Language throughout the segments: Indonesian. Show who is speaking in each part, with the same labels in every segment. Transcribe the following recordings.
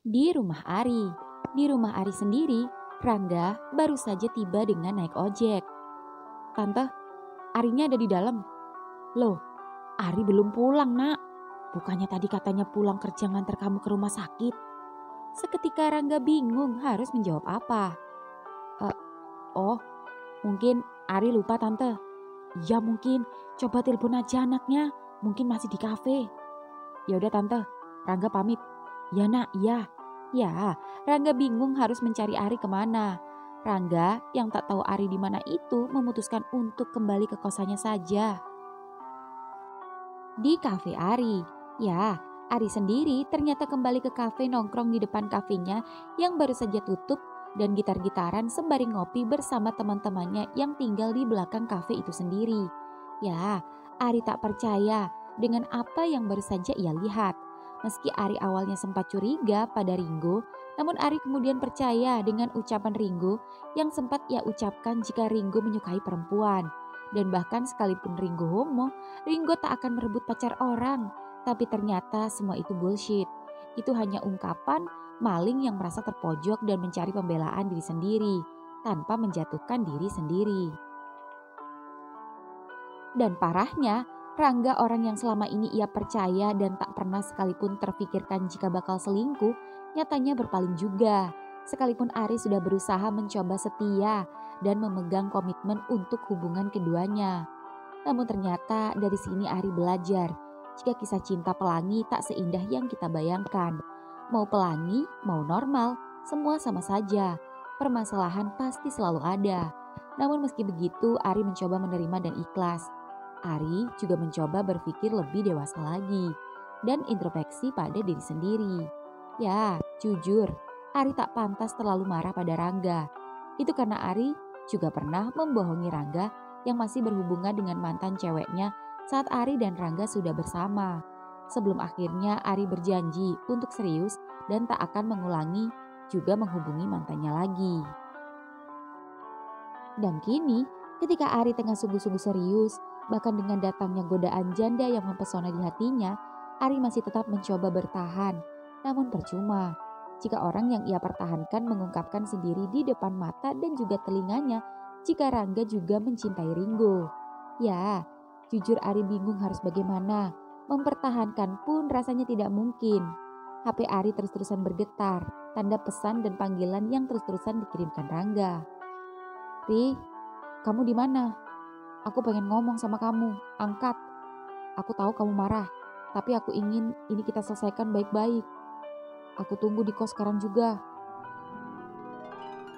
Speaker 1: Di rumah Ari. Di rumah Ari sendiri, Rangga baru saja tiba dengan naik ojek. Tante, Arinya ada di dalam. Loh, Ari belum pulang nak. Bukannya tadi katanya pulang kerja nganter kamu ke rumah sakit. Seketika Rangga bingung harus menjawab apa. "Eh, oh, mungkin Ari lupa tante. Ya mungkin, coba telepon aja anaknya. Mungkin masih di kafe." "Ya udah tante, Rangga pamit." "Ya nak, iya." Ya, Rangga bingung harus mencari Ari kemana. Rangga yang tak tahu Ari di mana itu memutuskan untuk kembali ke kosannya saja. Di kafe Ari, ya, Ari sendiri ternyata kembali ke kafe nongkrong di depan kafenya yang baru saja tutup dan gitar-gitaran sembari ngopi bersama teman-temannya yang tinggal di belakang kafe itu sendiri. Ya, Ari tak percaya dengan apa yang baru saja ia lihat. Meski Ari awalnya sempat curiga pada Ringo, namun Ari kemudian percaya dengan ucapan Ringo yang sempat ia ucapkan jika Ringo menyukai perempuan. Dan bahkan sekalipun Ringo homo, Ringo tak akan merebut pacar orang. Tapi ternyata semua itu bullshit. Itu hanya ungkapan maling yang merasa terpojok dan mencari pembelaan diri sendiri tanpa menjatuhkan diri sendiri. Dan parahnya, Rangga orang yang selama ini ia percaya dan tak pernah sekalipun terfikirkan jika bakal selingkuh, nyatanya berpaling juga. Sekalipun Ari sudah berusaha mencoba setia dan memegang komitmen untuk hubungan keduanya. Namun ternyata dari sini Ari belajar, jika kisah cinta pelangi tak seindah yang kita bayangkan. Mau pelangi, mau normal, semua sama saja. Permasalahan pasti selalu ada. Namun meski begitu, Ari mencoba menerima dan ikhlas. Ari juga mencoba berpikir lebih dewasa lagi dan introspeksi pada diri sendiri. Ya, jujur, Ari tak pantas terlalu marah pada Rangga. Itu karena Ari juga pernah membohongi Rangga yang masih berhubungan dengan mantan ceweknya saat Ari dan Rangga sudah bersama. Sebelum akhirnya Ari berjanji untuk serius dan tak akan mengulangi juga menghubungi mantannya lagi. Dan kini ketika Ari tengah sungguh-sungguh serius, bahkan dengan datangnya godaan janda yang mempesona di hatinya, Ari masih tetap mencoba bertahan. Namun percuma, jika orang yang ia pertahankan mengungkapkan sendiri di depan mata dan juga telinganya jika Rangga juga mencintai Ringo. Ya, jujur Ari bingung harus bagaimana. Mempertahankan pun rasanya tidak mungkin. HP Ari terus-terusan bergetar, tanda pesan dan panggilan yang terus-terusan dikirimkan Rangga. "Ri, kamu di mana? Aku pengen ngomong sama kamu, angkat. Aku tahu kamu marah, tapi aku ingin ini kita selesaikan baik-baik. Aku tunggu di kos sekarang juga."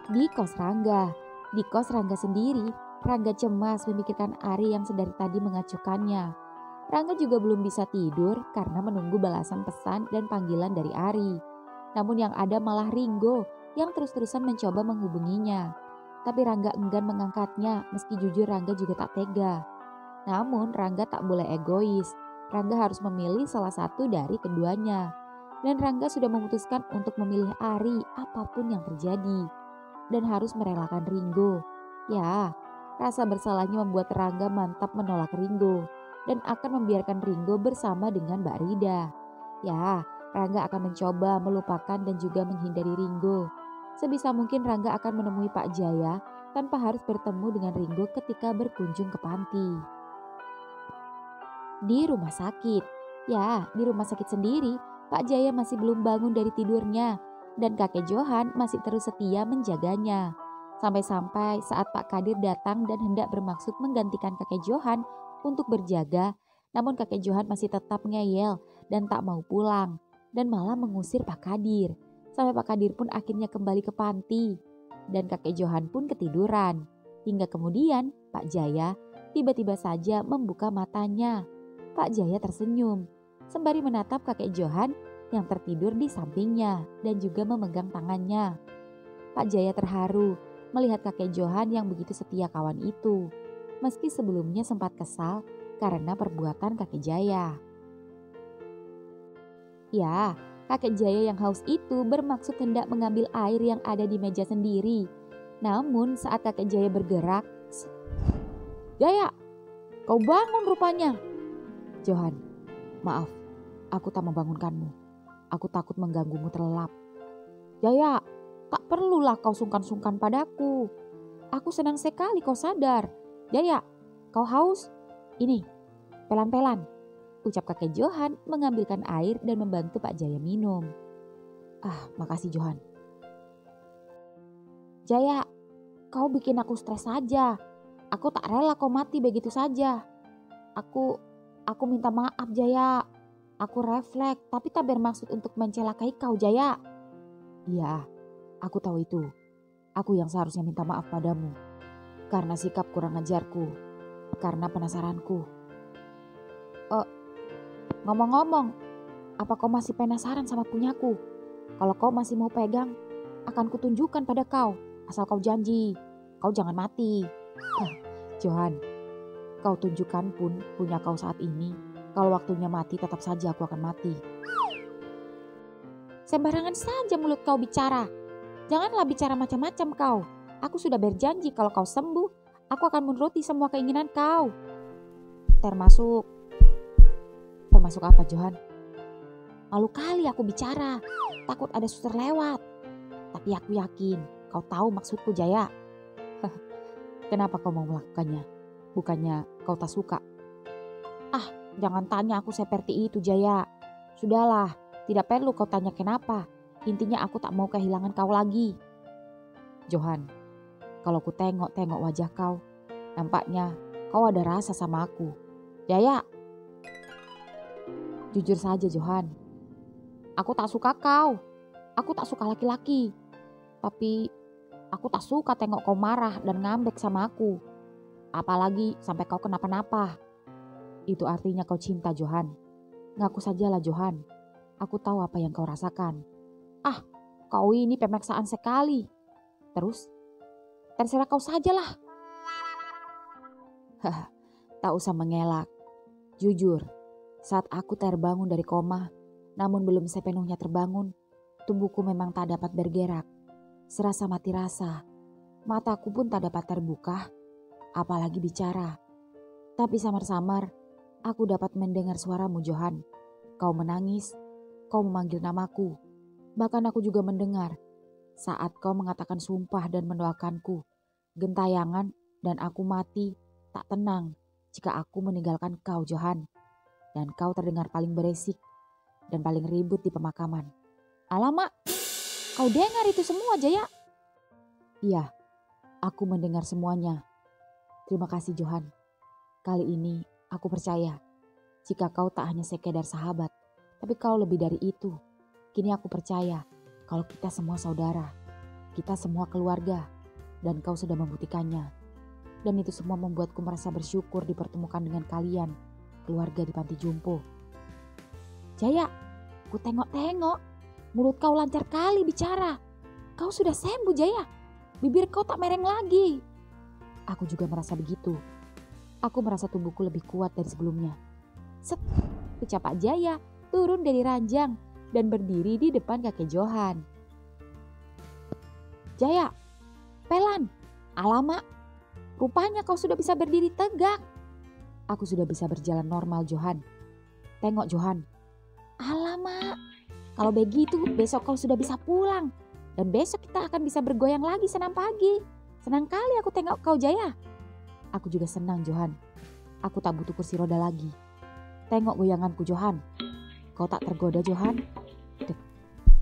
Speaker 1: Di kos Rangga. Di kos Rangga sendiri, Rangga cemas memikirkan Ari yang sedari tadi mengacuhkannya. Rangga juga belum bisa tidur karena menunggu balasan pesan dan panggilan dari Ari. Namun yang ada malah Ringo yang terus-terusan mencoba menghubunginya. Tapi Rangga enggan mengangkatnya meski jujur Rangga juga tak tega. Namun Rangga tak boleh egois. Rangga harus memilih salah satu dari keduanya. Dan Rangga sudah memutuskan untuk memilih Ari apapun yang terjadi. Dan harus merelakan Ringo. Ya, rasa bersalahnya membuat Rangga mantap menolak Ringo. Dan akan membiarkan Ringo bersama dengan Mbak Rida. Ya, Rangga akan mencoba melupakan dan juga menghindari Ringo. Sebisa mungkin Rangga akan menemui Pak Jaya tanpa harus bertemu dengan Ringo ketika berkunjung ke panti. Di rumah sakit. Ya, di rumah sakit sendiri, Pak Jaya masih belum bangun dari tidurnya dan kakek Johan masih terus setia menjaganya. Sampai-sampai saat Pak Kadir datang dan hendak bermaksud menggantikan kakek Johan untuk berjaga, namun kakek Johan masih tetap ngeyel dan tak mau pulang dan malah mengusir Pak Kadir. Sampai Pak Kadir pun akhirnya kembali ke panti dan kakek Johan pun ketiduran. Hingga kemudian Pak Jaya tiba-tiba saja membuka matanya. Pak Jaya tersenyum sembari menatap kakek Johan yang tertidur di sampingnya dan juga memegang tangannya. Pak Jaya terharu melihat kakek Johan yang begitu setia kawan itu, meski sebelumnya sempat kesal karena perbuatan kakek Jaya. Ya, kakek Jaya yang haus itu bermaksud hendak mengambil air yang ada di meja sendiri. Namun saat kakek Jaya bergerak, "Jaya, kau bangun rupanya." "Johan, maaf, aku tak membangunkanmu. Aku takut mengganggumu terlelap." Jaya, tak perlulah kau sungkan-sungkan padaku. Aku senang sekali kau sadar. Jaya, kau haus? Ini, pelan-pelan, ucap kakek Johan mengambilkan air dan membantu Pak Jaya minum. Makasih Johan. Jaya, kau bikin aku stres saja. Aku tak rela kau mati begitu saja. Aku minta maaf Jaya. Aku refleks tapi tak bermaksud untuk mencelakai kau Jaya. Iya, aku tahu itu. Aku yang seharusnya minta maaf padamu. Karena sikap kurang ajarku. Karena penasaranku. Ngomong-ngomong, apa kau masih penasaran sama punyaku? Kalau kau masih mau pegang, akan kutunjukkan pada kau. Asal kau janji, kau jangan mati. Johan, kau tunjukkan pun punya kau saat ini. Kalau waktunya mati tetap saja aku akan mati. Sembarangan saja mulut kau bicara. Janganlah bicara macam-macam kau. Aku sudah berjanji kalau kau sembuh, aku akan menuruti semua keinginan kau. Termasuk apa Johan? Malu kali aku bicara, takut ada suster lewat. Tapi aku yakin kau tahu maksudku Jaya. Kenapa kau mau melakukannya? Bukannya kau tak suka? Jangan tanya aku seperti itu Jaya. Sudahlah, tidak perlu kau tanya kenapa. Intinya aku tak mau kehilangan kau lagi. Johan, kalau ku tengok-tengok wajah kau, nampaknya kau ada rasa sama aku. Jaya, jujur saja Johan. Aku tak suka kau. Aku tak suka laki-laki. Tapi aku tak suka tengok kau marah dan ngambek sama aku. Apalagi sampai kau kenapa-napa. Itu artinya kau cinta Johan. Ngaku sajalah Johan. Aku tahu apa yang kau rasakan. Kau ini pemaksaan sekali. Terus, terserah kau sajalah. Tak usah mengelak. Jujur, saat aku terbangun dari koma, namun belum sepenuhnya terbangun, tubuhku memang tak dapat bergerak. Serasa mati rasa. Mataku pun tak dapat terbuka, apalagi bicara. Tapi samar-samar, aku dapat mendengar suaramu Johan. Kau menangis, kau memanggil namaku. Bahkan aku juga mendengar saat kau mengatakan sumpah dan mendoakanku. Gentayangan dan aku mati tak tenang jika aku meninggalkan kau Johan. Dan kau terdengar paling beresik dan paling ribut di pemakaman. Alamak, kau dengar itu semua Jaya? Iya, aku mendengar semuanya. Terima kasih Johan. Kali ini aku percaya jika kau tak hanya sekedar sahabat, tapi kau lebih dari itu. Kini aku percaya kalau kita semua saudara, kita semua keluarga, dan kau sudah membuktikannya. Dan itu semua membuatku merasa bersyukur dipertemukan dengan kalian, keluarga di panti jompo. Jaya, ku tengok-tengok, mulut kau lancar kali bicara. Kau sudah sembuh Jaya, bibir kau tak mereng lagi. Aku juga merasa begitu. Aku merasa tubuhku lebih kuat dari sebelumnya. Set, ucap Pak Jaya turun dari ranjang dan berdiri di depan kakek Johan. Jaya, pelan, alamak, rupanya kau sudah bisa berdiri tegak. Aku sudah bisa berjalan normal Johan. Tengok Johan, alamak, kalau begitu besok kau sudah bisa pulang. Dan besok kita akan bisa bergoyang lagi senam pagi. Senang kali aku tengok kau Jaya. Aku juga senang Johan. Aku tak butuh kursi roda lagi. Tengok goyanganku Johan. Kau tak tergoda Johan?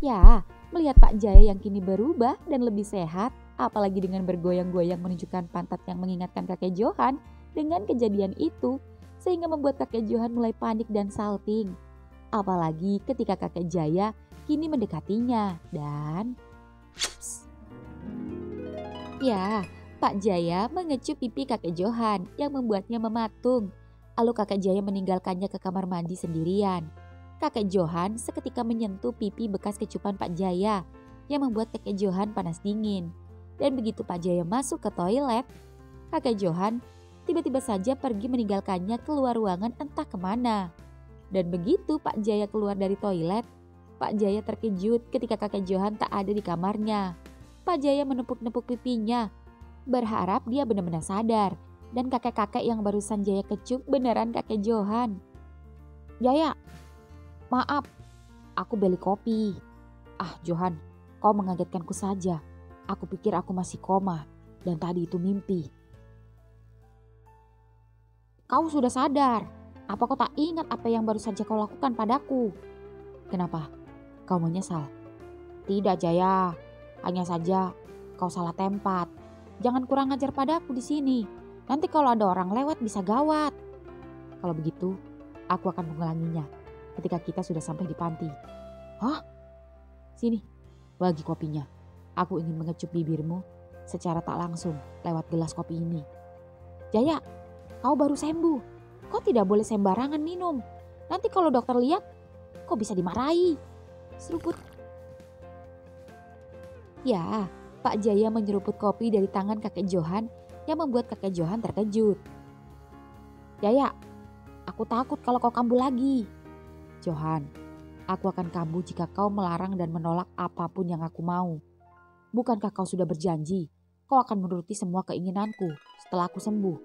Speaker 1: Ya, melihat Pak Jaya yang kini berubah dan lebih sehat, apalagi dengan bergoyang-goyang menunjukkan pantat yang mengingatkan kakek Johan dengan kejadian itu, sehingga membuat kakek Johan mulai panik dan salting. Apalagi ketika kakek Jaya kini mendekatinya dan... Ya, Pak Jaya mengecup pipi kakek Johan yang membuatnya mematung. Lalu kakek Jaya meninggalkannya ke kamar mandi sendirian. Kakek Johan seketika menyentuh pipi bekas kecupan Pak Jaya yang membuat kakek Johan panas dingin. Dan begitu Pak Jaya masuk ke toilet, kakek Johan tiba-tiba saja pergi meninggalkannya keluar ruangan entah kemana. Dan begitu Pak Jaya keluar dari toilet, Pak Jaya terkejut ketika kakek Johan tak ada di kamarnya. Pak Jaya menepuk-nepuk pipinya, berharap dia benar-benar sadar. Dan kakek-kakek yang barusan Jaya kecup beneran kakek Johan. Jaya, maaf, aku beli kopi. Johan, Kau mengagetkanku saja. Aku pikir aku masih koma dan tadi itu mimpi. Kau sudah sadar. Apa kau tak ingat apa yang baru saja kau lakukan padaku? Kenapa? Kau menyesal? Tidak, Jaya. Hanya saja kau salah tempat. Jangan kurang ajar padaku di sini. Nanti kalau ada orang lewat bisa gawat. Kalau begitu, aku akan mengulanginya ketika kita sudah sampai di panti. Hah? Sini, bagi kopinya. Aku ingin mengecup bibirmu secara tak langsung lewat gelas kopi ini. Jaya, kau baru sembuh. Kau tidak boleh sembarangan minum. Nanti kalau dokter lihat, kau bisa dimarahi. Seruput. Ya, Pak Jaya menyeruput kopi dari tangan kakek Johan yang membuat kakek Johan terkejut. Jaya, aku takut kalau kau kambuh lagi. Johan, aku akan kambuh jika kau melarang dan menolak apapun yang aku mau. Bukankah kau sudah berjanji kau akan menuruti semua keinginanku setelah aku sembuh?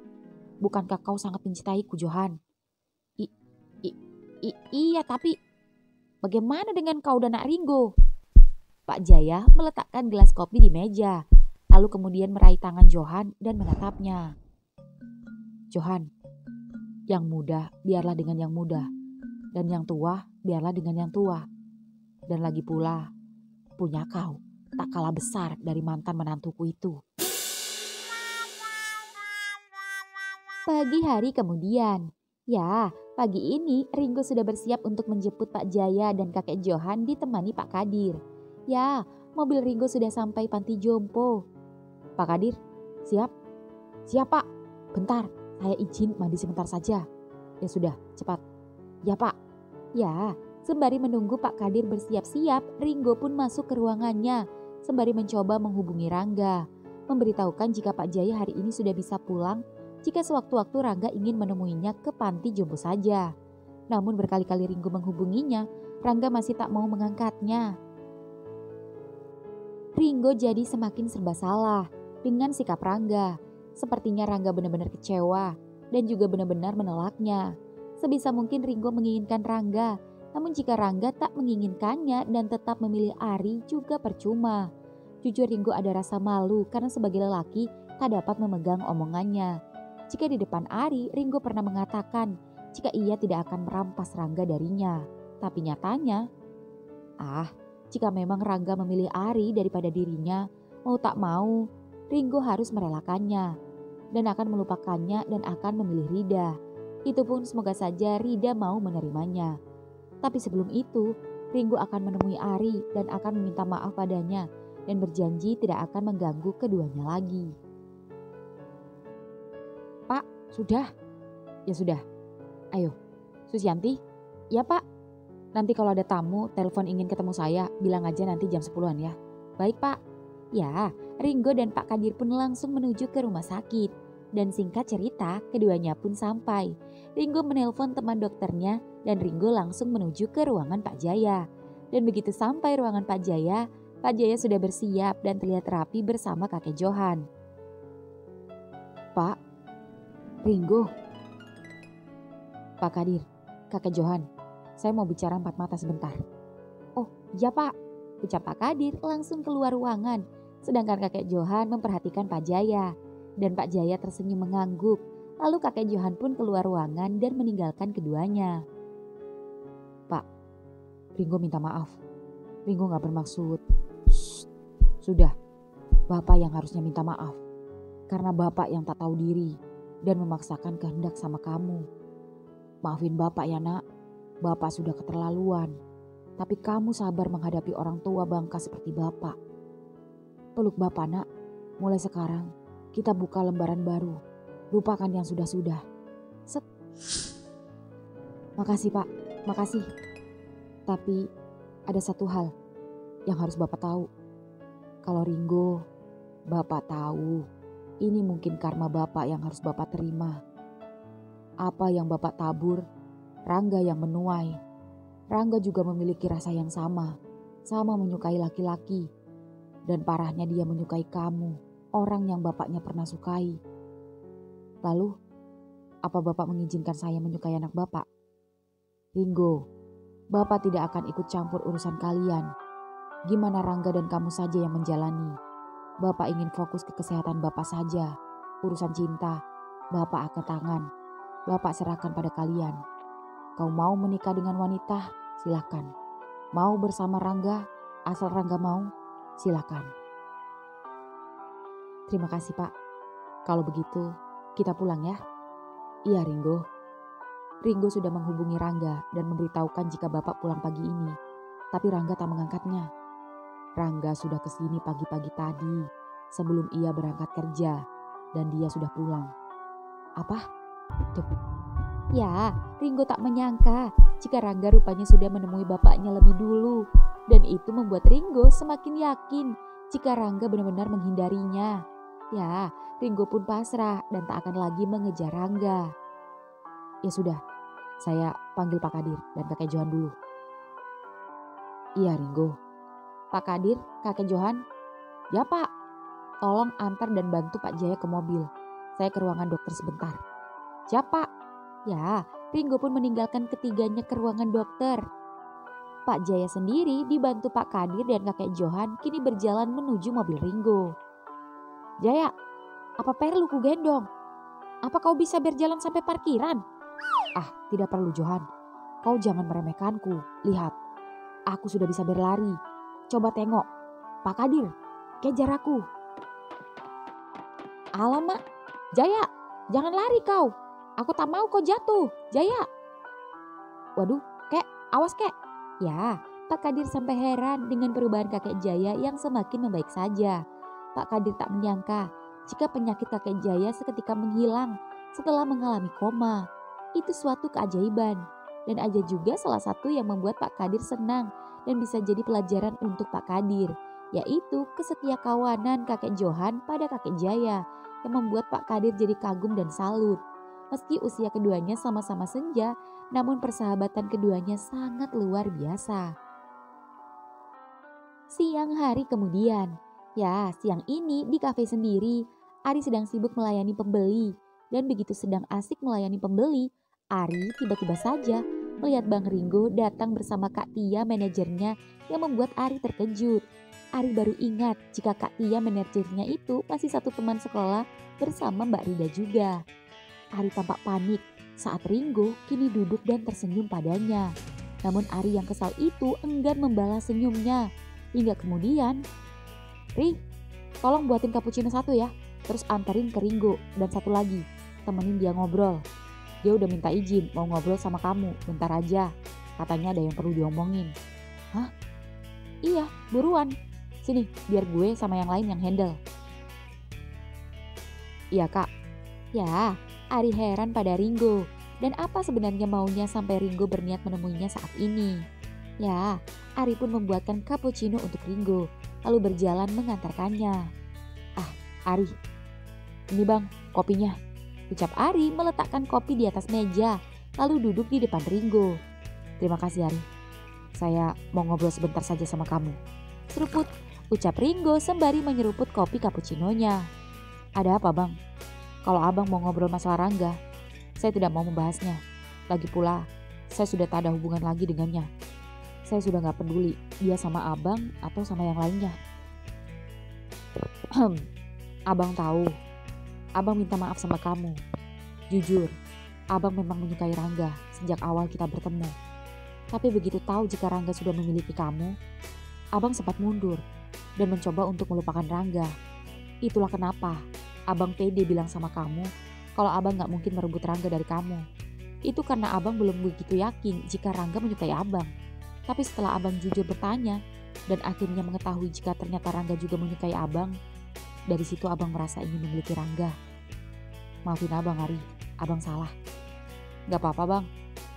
Speaker 1: Bukankah kau sangat mencintaiku, Johan? Iya, tapi bagaimana dengan kau dan Nak Ringo? Pak Jaya meletakkan gelas kopi di meja, lalu kemudian meraih tangan Johan dan menatapnya. Johan, yang muda biarlah dengan yang muda, dan yang tua biarlah dengan yang tua. Dan lagi pula, punya kau tak kalah besar dari mantan menantuku itu. Pagi hari kemudian, pagi ini Ringo sudah bersiap untuk menjemput Pak Jaya dan kakek Johan ditemani Pak Kadir. Mobil Ringo sudah sampai panti jompo. Pak Kadir, siap? Siap, Pak. Bentar, saya izin mandi sebentar saja. Ya sudah, cepat. Ya, Pak. Ya, sembari menunggu Pak Kadir bersiap-siap, Ringo pun masuk ke ruangannya sembari mencoba menghubungi Rangga, memberitahukan jika Pak Jaya hari ini sudah bisa pulang jika sewaktu-waktu Rangga ingin menemuinya ke panti jompo saja. Namun berkali-kali Ringo menghubunginya, Rangga masih tak mau mengangkatnya. Ringo jadi semakin serba salah dengan sikap Rangga. Sepertinya Rangga benar-benar kecewa dan juga benar-benar menolaknya. Sebisa mungkin Ringo menginginkan Rangga, namun jika Rangga tak menginginkannya dan tetap memilih Ari juga percuma. Jujur Ringo ada rasa malu karena sebagai lelaki tak dapat memegang omongannya. Jika di depan Ari, Ringo pernah mengatakan jika ia tidak akan merampas Rangga darinya. Tapi nyatanya, jika memang Rangga memilih Ari daripada dirinya, mau tak mau, Ringo harus merelakannya dan akan melupakannya dan akan memilih Rida. Itu pun semoga saja Rida mau menerimanya. Tapi sebelum itu, Ringo akan menemui Ari dan akan meminta maaf padanya dan berjanji tidak akan mengganggu keduanya lagi. Pak, sudah? Ya sudah. Ayo, Susianti? Ya, Pak. Nanti kalau ada tamu, telepon ingin ketemu saya, bilang aja nanti jam 10-an ya. Baik, Pak. Ya, Ringo dan Pak Kadir pun langsung menuju ke rumah sakit. Dan singkat cerita, keduanya pun sampai. Ringo menelpon teman dokternya dan Ringo langsung menuju ke ruangan Pak Jaya. Dan begitu sampai ruangan Pak Jaya sudah bersiap dan terlihat rapi bersama kakek Johan. Pak, Ringo, Pak Kadir, kakek Johan, saya mau bicara empat mata sebentar. Oh iya Pak, ucap Pak Kadir langsung keluar ruangan. Sedangkan kakek Johan memperhatikan Pak Jaya. Dan Pak Jaya tersenyum mengangguk. Lalu kakek Johan pun keluar ruangan dan meninggalkan keduanya. Pak, Ringo minta maaf. Ringo gak bermaksud. Sudah, Bapak yang harusnya minta maaf. Karena Bapak yang tak tahu diri dan memaksakan kehendak sama kamu. Maafin Bapak ya nak, Bapak sudah keterlaluan. Tapi kamu sabar menghadapi orang tua bangka seperti Bapak. Peluk Bapak nak, mulai sekarang kita buka lembaran baru. Lupakan yang sudah-sudah. Set. Makasih Pak, makasih. Tapi ada satu hal yang harus Bapak tahu. Kalau Ringo, Bapak tahu ini mungkin karma Bapak yang harus Bapak terima. Apa yang Bapak tabur, Rangga yang menuai. Rangga juga memiliki rasa yang sama menyukai laki-laki. Dan parahnya dia menyukai kamu, orang yang Bapaknya pernah sukai. Lalu, apa Bapak mengizinkan saya menyukai anak Bapak? Ringo, Bapak tidak akan ikut campur urusan kalian. Gimana Rangga dan kamu saja yang menjalani? Bapak ingin fokus ke kesehatan Bapak saja. Urusan cinta, Bapak angkat tangan. Bapak serahkan pada kalian. Kau mau menikah dengan wanita? Silakan. Mau bersama Rangga? Asal Rangga mau, silakan. Terima kasih Pak. Kalau begitu, kita pulang ya. Iya Ringo. Ringo sudah menghubungi Rangga dan memberitahukan jika Bapak pulang pagi ini. Tapi Rangga tak mengangkatnya. Rangga sudah kesini pagi-pagi tadi sebelum ia berangkat kerja dan dia sudah pulang. Apa? Tuh. Ya, Ringo tak menyangka jika Rangga rupanya sudah menemui bapaknya lebih dulu. Dan itu membuat Ringo semakin yakin jika Rangga benar-benar menghindarinya. Ya, Ringo pun pasrah dan tak akan lagi mengejar Rangga. Ya sudah, saya panggil Pak Kadir dan kakek Johan dulu. Iya Ringo. Pak Kadir, kakek Johan. Ya Pak, tolong antar dan bantu Pak Jaya ke mobil. Saya ke ruangan dokter sebentar. Ya Pak. Ya, Ringo pun meninggalkan ketiganya ke ruangan dokter. Pak Jaya sendiri dibantu Pak Kadir dan kakek Johan kini berjalan menuju mobil Ringo. Jaya, apa perlu ku gendong? Apa kau bisa berjalan sampai parkiran? Ah, tidak perlu Johan. Kau jangan meremehkanku. Lihat, aku sudah bisa berlari. Coba tengok. Pak Kadir, kejar aku. Alamak, Jaya, jangan lari kau. Aku tak mau kau jatuh, Jaya. Waduh, kek, awas kek. Ya, Pak Kadir sampai heran dengan perubahan kakek Jaya yang semakin membaik saja. Pak Kadir tak menyangka jika penyakit kakek Jaya seketika menghilang setelah mengalami koma. Itu suatu keajaiban. Dan ada juga salah satu yang membuat Pak Kadir senang dan bisa jadi pelajaran untuk Pak Kadir, yaitu kesetiakawanan kakek Johan pada kakek Jaya yang membuat Pak Kadir jadi kagum dan salut. Meski usia keduanya sama-sama senja, namun persahabatan keduanya sangat luar biasa. Siang hari kemudian, ya siang ini di kafe sendiri, Ari sedang sibuk melayani pembeli. Dan begitu sedang asik melayani pembeli, Ari tiba-tiba saja melihat Bang Ringo datang bersama Kak Tia manajernya yang membuat Ari terkejut. Ari baru ingat jika Kak Tia manajernya itu masih satu teman sekolah bersama Mbak Rida juga. Ari tampak panik saat Ringo kini duduk dan tersenyum padanya. Namun Ari yang kesal itu enggan membalas senyumnya. Hingga kemudian, Ri, tolong buatin cappuccino satu ya. Terus anterin ke Ringo dan satu lagi, temenin dia ngobrol. Dia udah minta izin mau ngobrol sama kamu, bentar aja. Katanya ada yang perlu diomongin. Hah? Iya, buruan. Sini, biar gue sama yang lain yang handle. Iya kak. Ya, Ari heran pada Ringo. Dan apa sebenarnya maunya sampai Ringo berniat menemuinya saat ini. Ya, Ari pun membuatkan cappuccino untuk Ringo, lalu berjalan mengantarkannya. Ah, Ari, ini bang, kopinya. Ucap Ari meletakkan kopi di atas meja, lalu duduk di depan Ringo. Terima kasih Ari, saya mau ngobrol sebentar saja sama kamu. Seruput, ucap Ringo sembari menyeruput kopi cappuccinonya. Ada apa bang? Kalau abang mau ngobrol masalah Rangga, saya tidak mau membahasnya. Lagi pula, saya sudah tak ada hubungan lagi dengannya. Saya sudah gak peduli dia sama abang atau sama yang lainnya. Abang tahu, abang minta maaf sama kamu. Jujur, abang memang menyukai Rangga sejak awal kita bertemu. Tapi begitu tahu jika Rangga sudah memiliki kamu, abang sempat mundur dan mencoba untuk melupakan Rangga. Itulah kenapa abang pede bilang sama kamu kalau abang gak mungkin merebut Rangga dari kamu. Itu karena abang belum begitu yakin jika Rangga menyukai abang. Tapi setelah abang jujur bertanya dan akhirnya mengetahui jika ternyata Rangga juga menyukai abang, dari situ abang merasa ingin memiliki Rangga. Maafin abang Ari, abang salah. Gak apa-apa bang,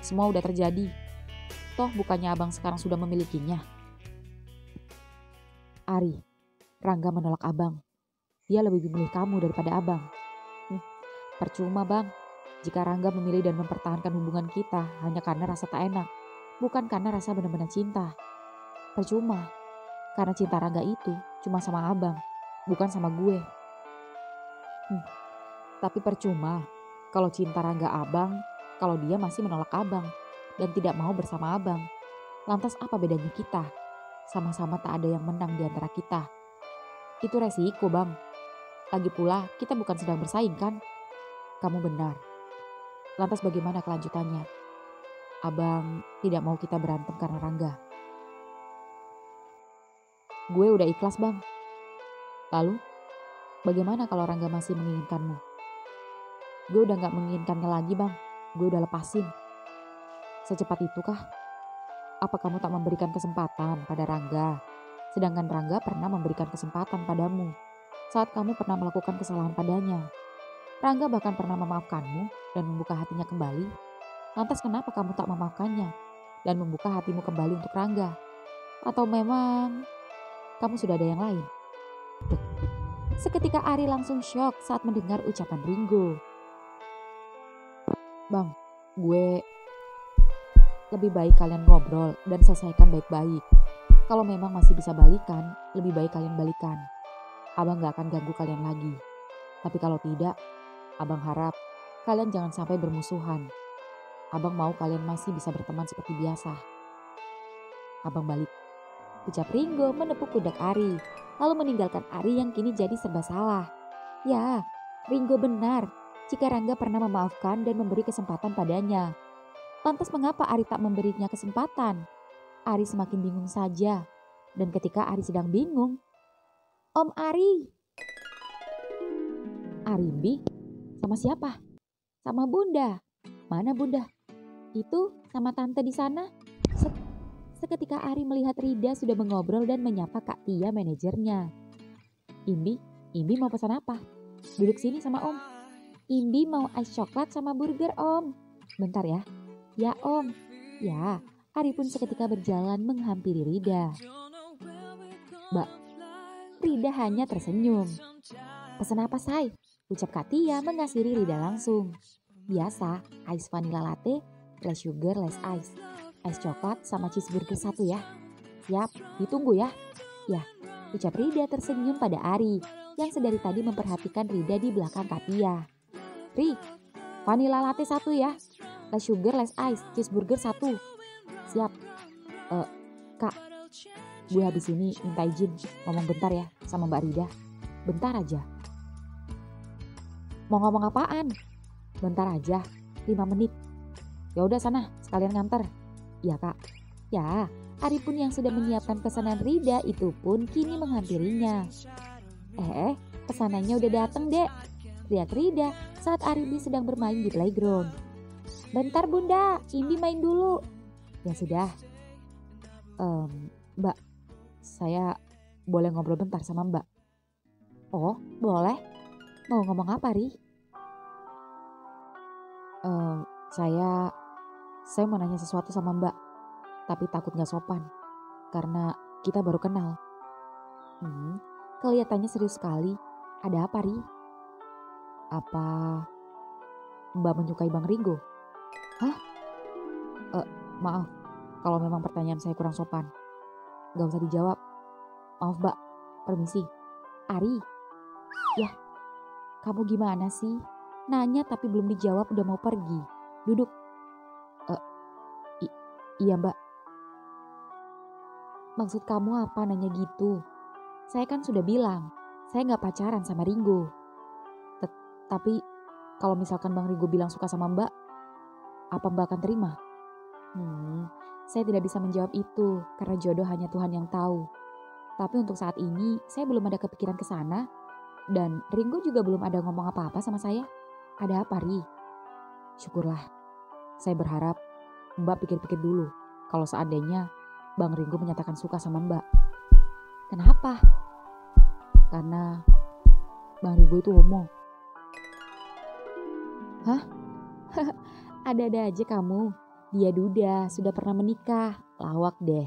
Speaker 1: semua udah terjadi. Toh bukannya abang sekarang sudah memilikinya. Ari, Rangga menolak abang. Dia lebih memilih kamu daripada abang. Percuma bang, jika Rangga memilih dan mempertahankan hubungan kita hanya karena rasa tak enak, bukan karena rasa benar-benar cinta. Percuma, karena cinta Rangga itu cuma sama abang, bukan sama gue. Tapi percuma, kalau cinta Rangga abang, kalau dia masih menolak abang dan tidak mau bersama abang. Lantas apa bedanya kita? sama-sama tak ada yang menang di antara kita. Itu resiko bang. Lagi pula kita bukan sedang bersaing kan? Kamu benar. Lantas bagaimana kelanjutannya? Abang tidak mau kita berantem karena Rangga. Gue udah ikhlas bang. Lalu, bagaimana kalau Rangga masih menginginkanmu? Gue udah gak menginginkannya lagi bang. Gue udah lepasin. Secepat itu kah? Apa kamu tak memberikan kesempatan pada Rangga? Sedangkan Rangga pernah memberikan kesempatan padamu saat kamu pernah melakukan kesalahan padanya. Rangga bahkan pernah memaafkanmu dan membuka hatinya kembali. Lantas kenapa kamu tak memaafkannya dan membuka hatimu kembali untuk Rangga? Atau memang kamu sudah ada yang lain? Seketika Ari langsung syok saat mendengar ucapan Ringo. Bang, gue lebih baik kalian ngobrol dan selesaikan baik-baik. Kalau memang masih bisa balikan, lebih baik kalian balikan. Abang gak akan ganggu kalian lagi. Tapi kalau tidak, abang harap kalian jangan sampai bermusuhan. Abang mau kalian masih bisa berteman seperti biasa. Abang balik. Ucap Ringo menepuk pundak Ari, lalu meninggalkan Ari yang kini jadi serba salah. Ya, Ringo benar jika Rangga pernah memaafkan dan memberi kesempatan padanya. Lantas mengapa Ari tak memberinya kesempatan? Ari semakin bingung saja. Dan ketika Ari sedang bingung, Om Ari. Arimbi? Sama siapa? Sama Bunda. Mana Bunda? Itu sama tante di sana. Seketika Ari melihat Rida sudah mengobrol dan menyapa Kak Tia manajernya. Imbi mau pesan apa? Duduk sini sama Om. Imbi mau ice coklat sama burger Om. Bentar ya. Ya Om. Ya, Ari pun seketika berjalan menghampiri Rida. Mbak, Rida hanya tersenyum. Pesan apa say? Ucap Kak Tia mengasihri Rida langsung. Biasa, ice vanilla latte, less sugar, less ice. Ice coklat sama cheeseburger 1 ya. Yap, ditunggu ya. Ya, ucap Rida tersenyum pada Ari yang sedari tadi memperhatikan Rida di belakang Kak Tia. Ri, vanilla latte 1 ya. Less sugar, less ice, cheeseburger 1. Siap. Kak, gue habis ini minta izin ngomong bentar ya sama Mbak Rida. Bentar aja. Mau ngomong apaan? Bentar aja, 5 menit. Ya udah sana, sekalian nganter. Ya Kak. Ya, Ari pun yang sudah menyiapkan pesanan Rida itu pun kini menghampirinya. Pesanannya udah dateng dek. Teriak Rida saat Ari sedang bermain di playground. Bentar Bunda, Imbi main dulu. Ya sudah. Mbak, saya boleh ngobrol bentar sama Mbak? Oh, boleh. Mau ngomong apa, Ri? Saya mau nanya sesuatu sama Mbak, tapi takut gak sopan, karena kita baru kenal. Kelihatannya serius sekali. Ada apa, Ri? Apa Mbak menyukai Bang Ringo? Hah? Maaf, kalau memang pertanyaan saya kurang sopan. Gak usah dijawab. Maaf Mbak, permisi. Ari? Yah, kamu gimana sih? Nanya tapi belum dijawab udah mau pergi. Duduk. Iya Mbak. Maksud kamu apa nanya gitu? Saya kan sudah bilang, saya gak pacaran sama Ringo. Tapi kalau misalkan Bang Ringo bilang suka sama Mbak, apa Mbak akan terima? Saya tidak bisa menjawab itu karena jodoh hanya Tuhan yang tahu. Tapi untuk saat ini saya belum ada kepikiran ke sana dan Ringo juga belum ada ngomong apa-apa sama saya. Ada apa, Ri? Syukurlah. Saya berharap Mbak pikir-pikir dulu kalau seandainya Bang Ringo menyatakan suka sama Mbak. Kenapa? Karena Bang Ringo itu homo. Hah? Ada-ada aja kamu. Dia duda, sudah pernah menikah. Lawak deh.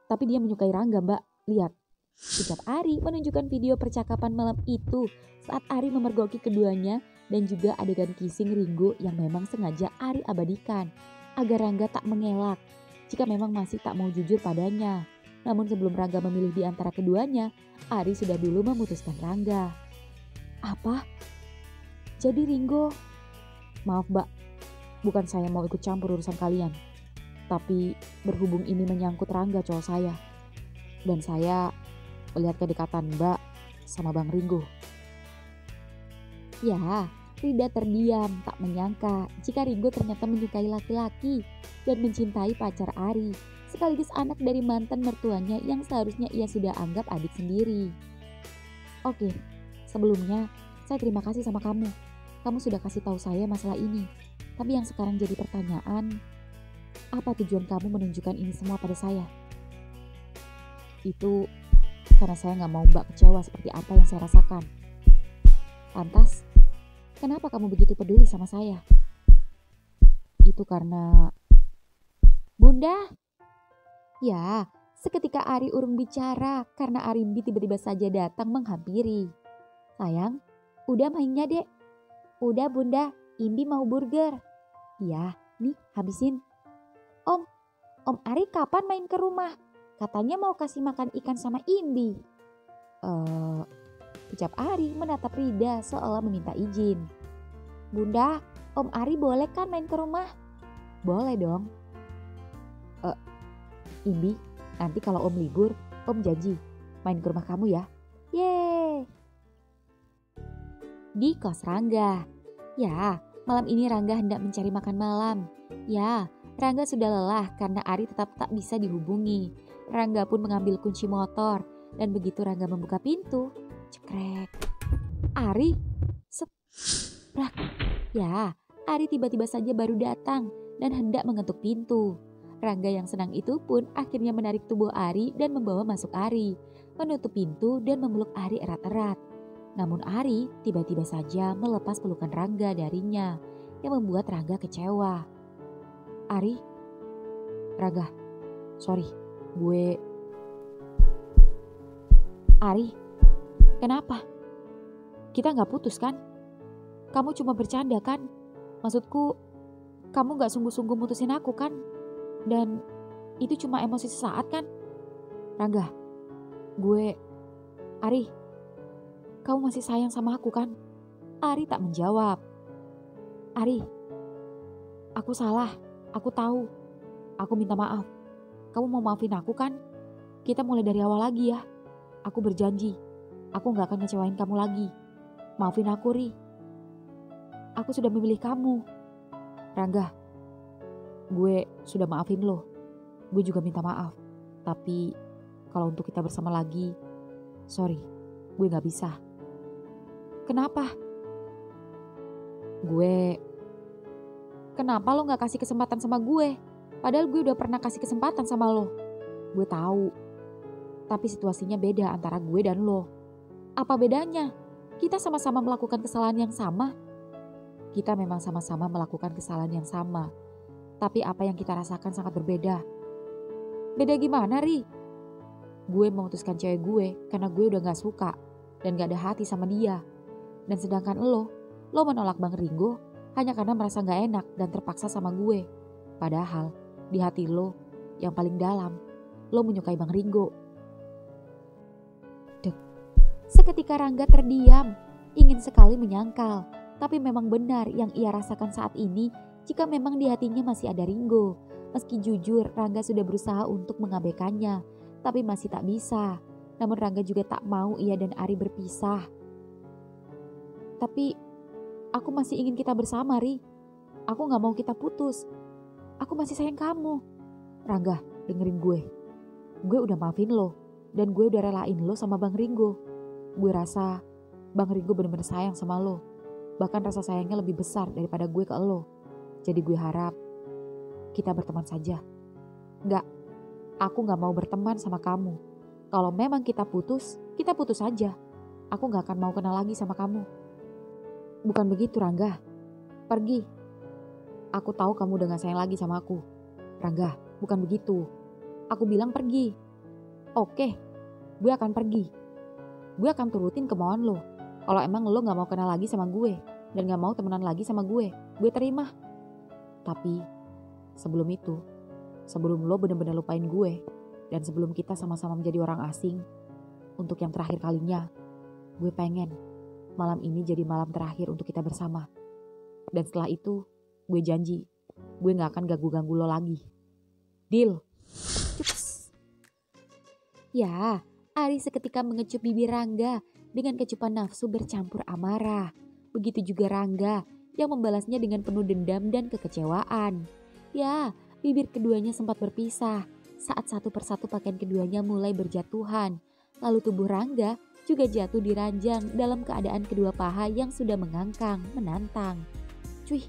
Speaker 1: Tapi dia menyukai Rangga, Mbak. Lihat. Ucap Ari menunjukkan video percakapan malam itu saat Ari memergoki keduanya dan juga adegan kissing Ringo yang memang sengaja Ari abadikan agar Rangga tak mengelak jika memang masih tak mau jujur padanya. Namun sebelum Rangga memilih di antara keduanya, Ari sudah dulu memutuskan Rangga. Apa? Jadi Ringo? Maaf Mbak, bukan saya mau ikut campur urusan kalian. Tapi berhubung ini menyangkut Rangga cowok saya, Dan saya melihat kedekatan Mbak sama Bang Ringo. Ya, Rida terdiam tak menyangka jika Ringo ternyata menyukai laki-laki dan mencintai pacar Ari, sekaligus anak dari mantan mertuanya yang seharusnya ia sudah anggap adik sendiri. Oke, sebelumnya saya terima kasih sama kamu. Kamu sudah kasih tahu saya masalah ini. Tapi yang sekarang jadi pertanyaan, apa tujuan kamu menunjukkan ini semua pada saya? Itu karena saya nggak mau Mbak kecewa seperti apa yang saya rasakan. Lantas, kenapa kamu begitu peduli sama saya? Itu karena... Bunda? Ya, seketika Ari urung bicara karena Arimbi tiba-tiba saja datang menghampiri. Sayang, udah mainnya dek. Udah bunda, Imbi mau burger. Iya, nih habisin. Om Ari kapan main ke rumah? Katanya mau kasih makan ikan sama Imbi. Ucap Ari menatap Rida seolah meminta izin. Bunda, Om Ari boleh kan main ke rumah? Boleh dong. Imbi, nanti kalau Om libur, Om janji main ke rumah kamu ya. Yeay. Di kos Rangga. Ya, malam ini Rangga hendak mencari makan malam. Ya, Rangga sudah lelah karena Ari tetap tak bisa dihubungi. Rangga pun mengambil kunci motor dan begitu Rangga membuka pintu, cekrek. Ari, seprak. Ya, Ari tiba-tiba saja baru datang dan hendak mengetuk pintu. Rangga yang senang itu pun akhirnya menarik tubuh Ari dan membawa masuk Ari, menutup pintu dan memeluk Ari erat-erat. Namun Ari tiba-tiba saja melepas pelukan Rangga darinya yang membuat Rangga kecewa. Ari, Rangga, sorry, Ari, kenapa? Kita gak putus kan? Kamu cuma bercanda kan? Maksudku, kamu gak sungguh-sungguh mutusin aku kan? Dan itu cuma emosi sesaat kan? Rangga, Ari, kamu masih sayang sama aku kan? Ari tak menjawab. Ari, aku salah, aku tahu. Aku minta maaf. Kamu mau maafin aku kan? Kita mulai dari awal lagi ya. Aku berjanji, aku gak akan ngecewain kamu lagi. Maafin aku, Ri. Aku sudah memilih kamu. Rangga, gue sudah maafin lo. Gue juga minta maaf. Tapi kalau untuk kita bersama lagi, sorry, gue gak bisa. Kenapa? Kenapa lo gak kasih kesempatan sama gue? Padahal gue udah pernah kasih kesempatan sama lo. Gue tahu. Tapi situasinya beda antara gue dan lo. Apa bedanya? Kita sama-sama melakukan kesalahan yang sama. Kita memang sama-sama melakukan kesalahan yang sama. Tapi apa yang kita rasakan sangat berbeda. Beda gimana, Ri? Gue memutuskan cewek gue karena gue udah gak suka dan gak ada hati sama dia. Dan sedangkan lo menolak Bang Ringo hanya karena merasa gak enak dan terpaksa sama gue. Padahal di hati lo yang paling dalam, lo menyukai Bang Ringo. Dek. Seketika Rangga terdiam, ingin sekali menyangkal. Tapi memang benar yang ia rasakan saat ini jika memang di hatinya masih ada Ringo. Meski jujur Rangga sudah berusaha untuk mengabaikannya, tapi masih tak bisa. Namun Rangga juga tak mau ia dan Ari berpisah. Tapi aku masih ingin kita bersama, Ri. Aku gak mau kita putus. Aku masih sayang kamu. Rangga, dengerin gue. Gue udah maafin lo. Dan gue udah relain lo sama Bang Ringo. Gue rasa Bang Ringo bener-bener sayang sama lo. Bahkan rasa sayangnya lebih besar daripada gue ke lo. Jadi gue harap kita berteman saja. Enggak, aku gak mau berteman sama kamu. Kalau memang kita putus saja. Aku gak akan mau kenal lagi sama kamu. Bukan begitu, Rangga. Pergi. Aku tahu kamu udah gak sayang lagi sama aku. Rangga, bukan begitu. Aku bilang pergi. Oke, gue akan pergi. Gue akan turutin kemauan lo. Kalau emang lo gak mau kenal lagi sama gue dan gak mau temenan lagi sama gue terima. Tapi sebelum itu, sebelum lo benar-benar lupain gue dan sebelum kita sama-sama menjadi orang asing, untuk yang terakhir kalinya, gue pengen malam ini jadi malam terakhir untuk kita bersama. Dan setelah itu, gue janji, gue gak akan ganggu-ganggu lo lagi. Deal? Cups. Ya, Ari seketika mengecup bibir Rangga dengan kecupan nafsu bercampur amarah. Begitu juga Rangga yang membalasnya dengan penuh dendam dan kekecewaan. Ya, bibir keduanya sempat berpisah saat satu persatu pakaian keduanya mulai berjatuhan. Lalu tubuh Rangga juga jatuh di ranjang dalam keadaan kedua paha yang sudah mengangkang, menantang. Cuy,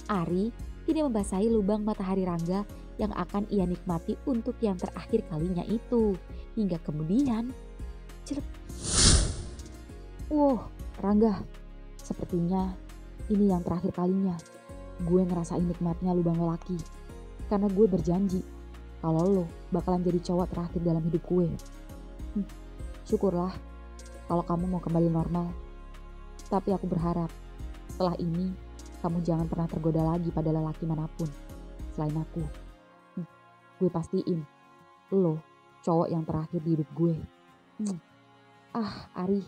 Speaker 1: Ari kini membasahi lubang matahari Rangga yang akan ia nikmati untuk yang terakhir kalinya itu. Hingga kemudian, celep. Wow, Rangga, sepertinya ini yang terakhir kalinya. Gue ngerasain nikmatnya lubang lelaki. Karena gue berjanji, kalau lo bakalan jadi cowok terakhir dalam hidup gue. Syukurlah kalau kamu mau kembali normal. Tapi aku berharap setelah ini kamu jangan pernah tergoda lagi pada lelaki manapun selain aku. Gue pastiin lo cowok yang terakhir di hidup gue. Ari,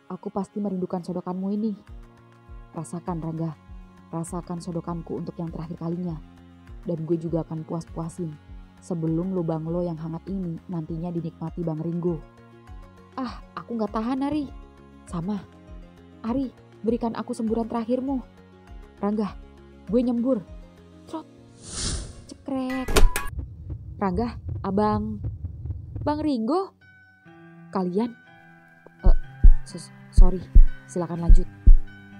Speaker 1: aku pasti merindukan sodokanmu ini. Rasakan Rangga, rasakan sodokanku untuk yang terakhir kalinya. Dan gue juga akan puas-puasin sebelum lubang lo yang hangat ini nantinya dinikmati Bang Ringo. Aku gak tahan Ari. Sama. Ari, berikan aku semburan terakhirmu. Rangga, gue nyembur. Trot. Cekrek. Rangga, abang. Bang Ringo? Kalian? Sorry, silakan lanjut.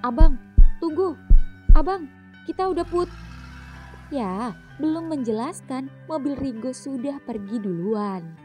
Speaker 1: Abang, tunggu. Abang, kita udah Ya, belum menjelaskan mobil Ringo sudah pergi duluan.